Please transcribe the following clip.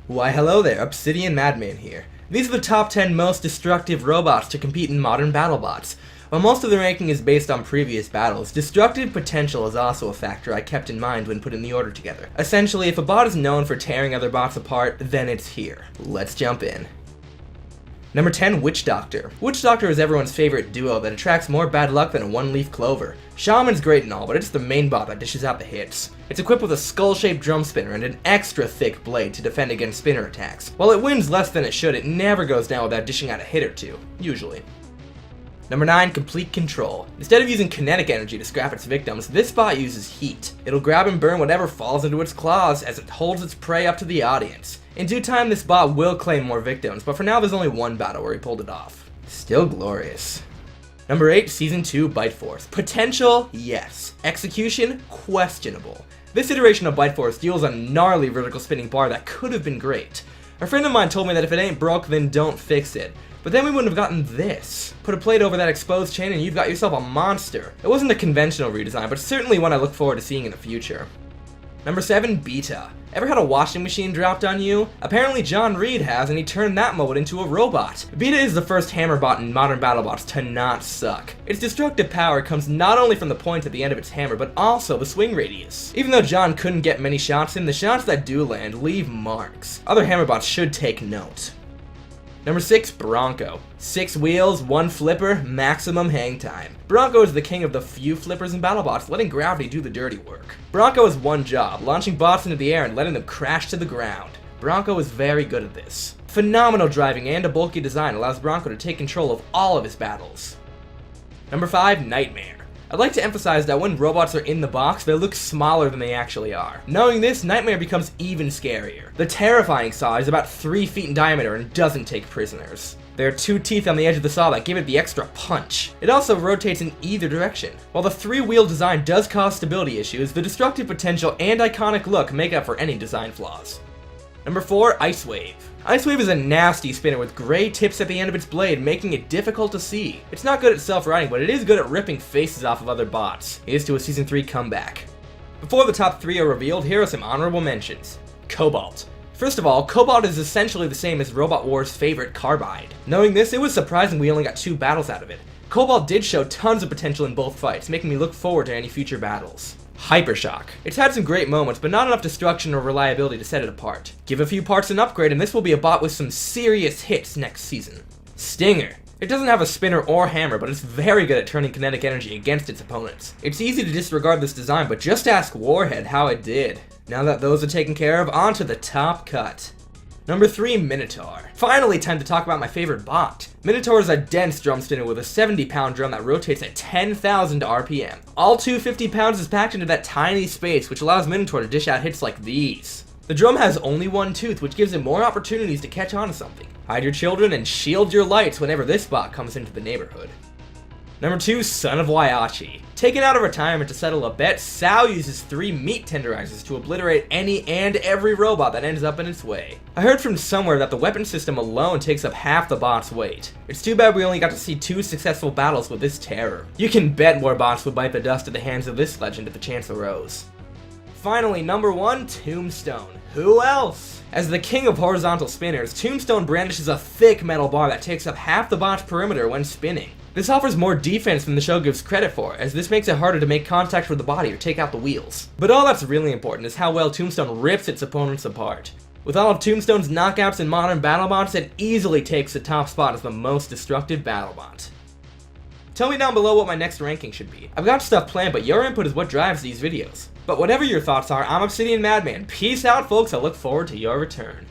Why hello there, Obsidian Madman here. These are the top 10 most destructive robots to compete in modern Battlebots. While most of the ranking is based on previous battles, destructive potential is also a factor I kept in mind when putting the order together. Essentially, if a bot is known for tearing other bots apart, then it's here. Let's jump in. Number 10, Witch Doctor. Witch Doctor is everyone's favorite duo that attracts more bad luck than a one-leaf clover. Shaman's great and all, but it's the main bot that dishes out the hits. It's equipped with a skull-shaped drum spinner and an extra thick blade to defend against spinner attacks. While it wins less than it should, it never goes down without dishing out a hit or two, usually. Number 9, Complete Control. Instead of using kinetic energy to scrap its victims, this bot uses heat. It'll grab and burn whatever falls into its claws as it holds its prey up to the audience. In due time, this bot will claim more victims, but for now there's only one battle where he pulled it off. Still glorious. Number 8, Season 2, Bite Force. Potential? Yes. Execution? Questionable. This iteration of Bite Force deals a gnarly vertical spinning bar that could have been great. A friend of mine told me that if it ain't broke, then don't fix it. But then we wouldn't have gotten this. Put a plate over that exposed chain and you've got yourself a monster. It wasn't a conventional redesign, but certainly one I look forward to seeing in the future. Number 7, Beta. Ever had a washing machine dropped on you? Apparently John Reed has, and he turned that mode into a robot. Beta is the first hammer bot in modern Battlebots to not suck. Its destructive power comes not only from the point at the end of its hammer, but also the swing radius. Even though John couldn't get many shots in, the shots that do land leave marks. Other hammer bots should take note. Number 6, Bronco. 6 wheels, 1 flipper, maximum hang time. Bronco is the king of the few flippers in Battlebots, letting gravity do the dirty work. Bronco has one job, launching bots into the air and letting them crash to the ground. Bronco is very good at this. Phenomenal driving and a bulky design allows Bronco to take control of all of his battles. Number 5, Nightmare. I'd like to emphasize that when robots are in the box, they look smaller than they actually are. Knowing this, Nightmare becomes even scarier. The terrifying saw is about 3 feet in diameter and doesn't take prisoners. There are 2 teeth on the edge of the saw that give it the extra punch. It also rotates in either direction. While the 3-wheel design does cause stability issues, the destructive potential and iconic look make up for any design flaws. Number 4, Ice Wave. Ice Wave is a nasty spinner with gray tips at the end of its blade, making it difficult to see. It's not good at self-riding, but it is good at ripping faces off of other bots. Here's to a Season 3 comeback. Before the top 3 are revealed, here are some honorable mentions. Cobalt. First of all, Cobalt is essentially the same as Robot War's favorite Carbide. Knowing this, it was surprising we only got 2 battles out of it. Cobalt did show tons of potential in both fights, making me look forward to any future battles. Hypershock. It's had some great moments, but not enough destruction or reliability to set it apart. Give a few parts an upgrade and this will be a bot with some serious hits next season. Stinger. It doesn't have a spinner or hammer, but it's very good at turning kinetic energy against its opponents. It's easy to disregard this design, but just ask Warhead how it did. Now that those are taken care of, on to the top cut. Number 3, Minotaur. Finally time to talk about my favorite bot. Minotaur is a dense drum spinner with a 70-pound drum that rotates at 10,000 RPM. All 250 pounds is packed into that tiny space, which allows Minotaur to dish out hits like these. The drum has only 1 tooth, which gives it more opportunities to catch on to something. Hide your children and shield your lights whenever this bot comes into the neighborhood. Number 2, Son of Waiachi. Taken out of retirement to settle a bet, Sal uses 3 meat tenderizers to obliterate any and every robot that ends up in its way. I heard from somewhere that the weapon system alone takes up half the bot's weight. It's too bad we only got to see 2 successful battles with this terror. You can bet more bots would bite the dust at the hands of this legend if the chance arose. Finally, number 1, Tombstone. Who else? As the king of horizontal spinners, Tombstone brandishes a thick metal bar that takes up half the bot's perimeter when spinning. This offers more defense than the show gives credit for, as this makes it harder to make contact with the body or take out the wheels. But all that's really important is how well Tombstone rips its opponents apart. With all of Tombstone's knockouts in modern Battlebots, it easily takes the top spot as the most destructive Battlebot. Tell me down below what my next ranking should be. I've got stuff planned, but your input is what drives these videos. But whatever your thoughts are, I'm Obsidian Madman. Peace out, folks. I look forward to your return.